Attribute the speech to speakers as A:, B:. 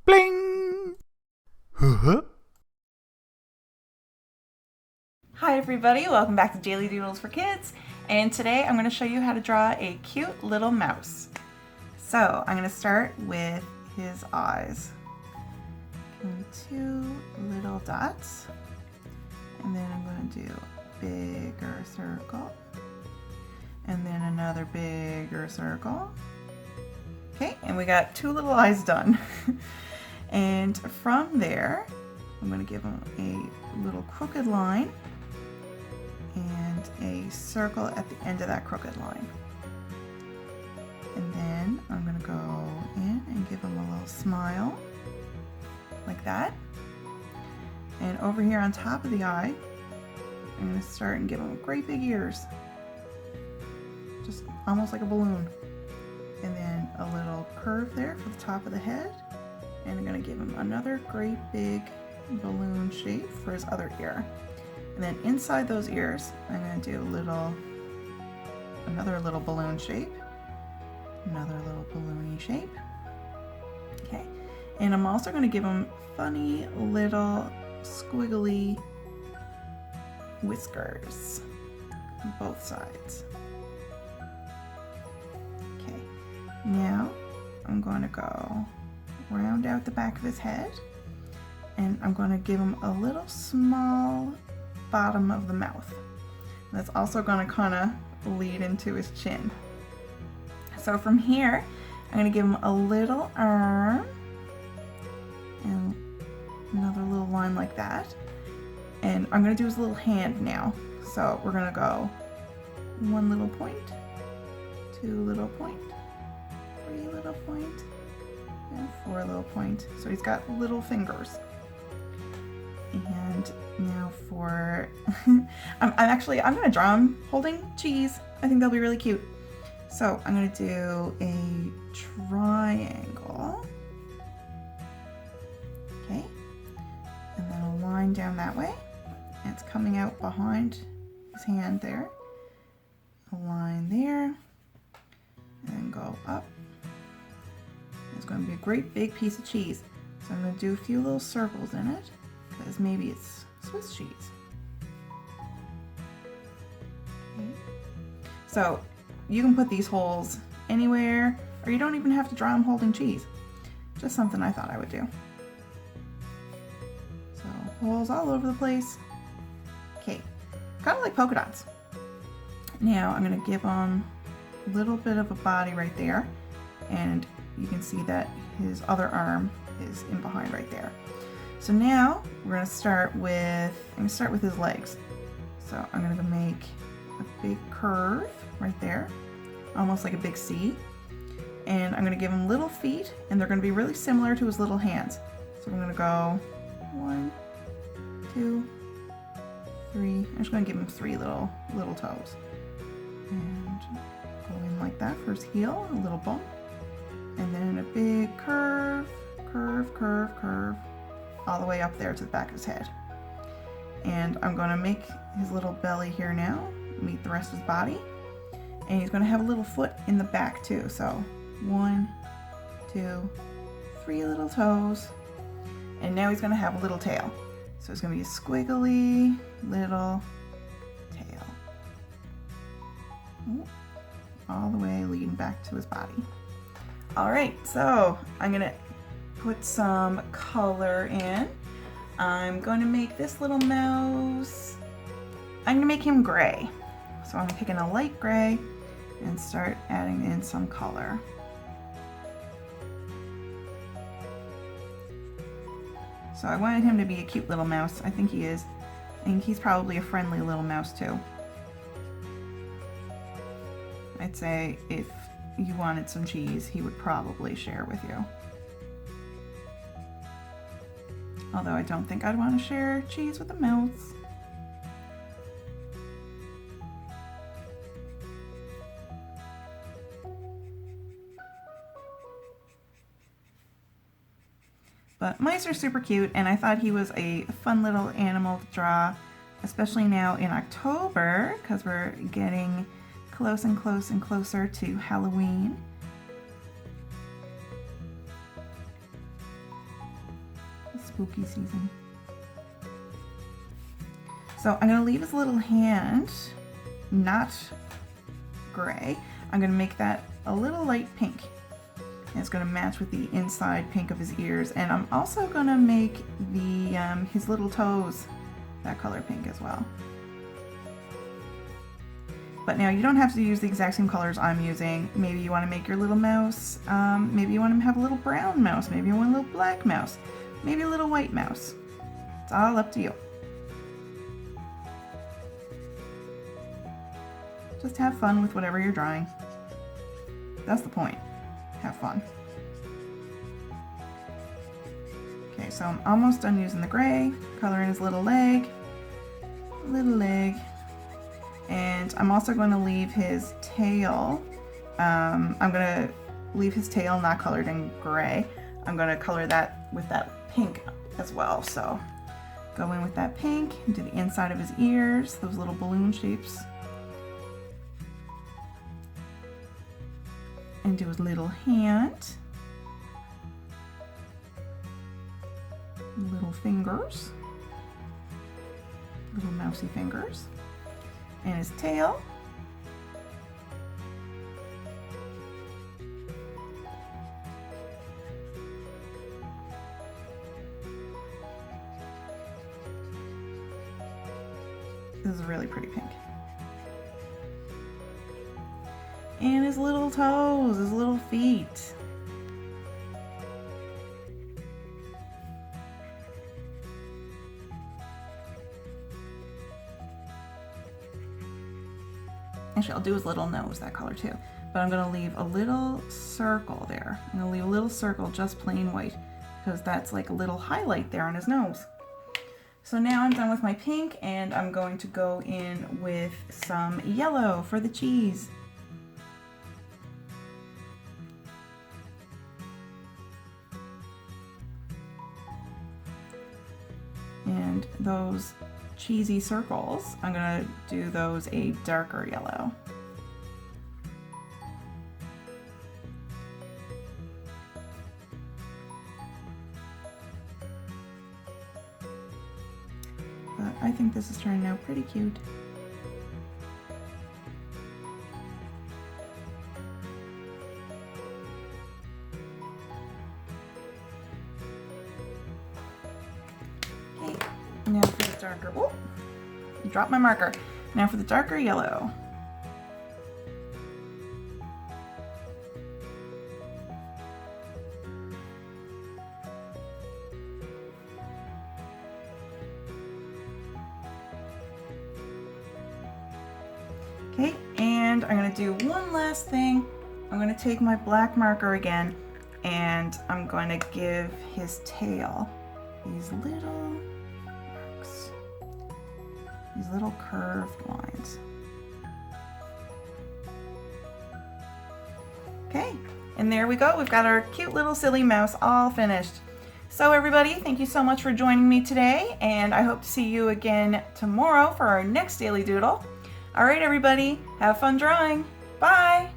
A: Bling! Huh?
B: Hi everybody, welcome back to Daily Doodles for Kids, and today I'm going to show you how to draw a cute little mouse. So I'm going to start with his eyes. And 2 little dots, and then I'm going to do a bigger circle, and then another bigger circle. Okay, and we got 2 little eyes done. And from there, I'm going to give him a little crooked line and a circle at the end of that crooked line. And then I'm going to go in and give him a little smile, like that. And over here on top of the eye, I'm going to start and give him great big ears, just almost like a balloon. And then a little curve there for the top of the head. And I'm going to give him another great big balloon shape for his other ear. And then inside those ears, I'm going to do another little balloon shape, another little balloony shape. Okay, and I'm also going to give him funny little squiggly whiskers on both sides. Okay, now I'm going to go round out the back of his head, and I'm going to give him a little small bottom of the mouth. That's also going to kind of lead into his chin. So from here, I'm going to give him a little arm and another little line like that. And I'm going to do his little hand now. So we're going to go 1 little point, 2 little point, 3 little point, and 4 little point. So he's got little fingers. And now for, I'm going to draw him holding cheese. I think that'll be really cute. So I'm going to do a triangle. Okay. And then a line down that way. And it's coming out behind his hand there. A line there. And then go up. It's going to be a great big piece of cheese. So I'm going to do a few little circles in it, because maybe it's Swiss cheese. Okay. So you can put these holes anywhere, or you don't even have to draw them holding cheese. Just something I thought I would do. So holes all over the place. Okay, kind of like polka dots. Now I'm going to give them a little bit of a body right there, and you can see that his other arm is in behind right there. So now we're going to start with, his legs. So I'm going to make a big curve right there, almost like a big C. And I'm going to give him little feet, and they're going to be really similar to his little hands. So I'm going to go 1, 2, 3. I'm just going to give him 3 little toes. And go in like that for his heel, a little bump. And then a big curve, curve, curve, curve, all the way up there to the back of his head. And I'm going to make his little belly here now meet the rest of his body. And he's going to have a little foot in the back too. So 1, 2, 3 little toes. And now he's going to have a little tail. So it's going to be a squiggly little tail. Ooh, all the way leading back to his body. All right, so I'm going to put some color in. I'm going to make this little mouse, I'm going to make him gray. So I'm picking a light gray and start adding in some color. So I wanted him to be a cute little mouse. I think he is. I think he's probably a friendly little mouse too. I'd say if you wanted some cheese, he would probably share with you. Although I don't think I'd want to share cheese with a mouse. But mice are super cute, and I thought he was a fun little animal to draw, especially now in October, because we're getting close and close and closer to Halloween. spooky season. So I'm going to leave his little hand not gray. I'm going to make that a little light pink. And it's going to match with the inside pink of his ears. And I'm also going to make the his little toes that color pink as well. But now you don't have to use the exact same colors I'm using. Maybe you want to make your little mouse, maybe you want to have a little brown mouse, maybe you want a little black mouse, maybe a little white mouse. It's all up to you. Just have fun with whatever you're drawing. That's the point. Have fun. Okay, so I'm almost done using the gray, coloring his little leg. And I'm also going to leave his tail. I'm going to leave his tail not colored in gray. I'm going to color that with that pink as well. So go in with that pink into the inside of his ears, those little balloon shapes. Into his little hand. Little fingers. Little mousy fingers. And his tail. This is really pretty pink. And his little toes, his little feet. Actually, I'll do his little nose that color too. But I'm going to leave a little circle there. I'm going to leave a little circle just plain white because that's like a little highlight there on his nose. So now I'm done with my pink and I'm going to go in with some yellow for the cheese. And those cheesy circles, I'm going to do those a darker yellow. But I think this is turning out pretty cute. Now for the darker, oh, dropped my marker. Now for the darker yellow. Okay, and I'm gonna do one last thing. I'm gonna take my black marker again and I'm going to give his tail these little marks, these little curved lines. Okay, and there we go. We've got our cute little silly mouse all finished. So everybody, thank you so much for joining me today, and I hope to see you again tomorrow for our next Daily Doodle. All right, everybody, have fun drawing. Bye!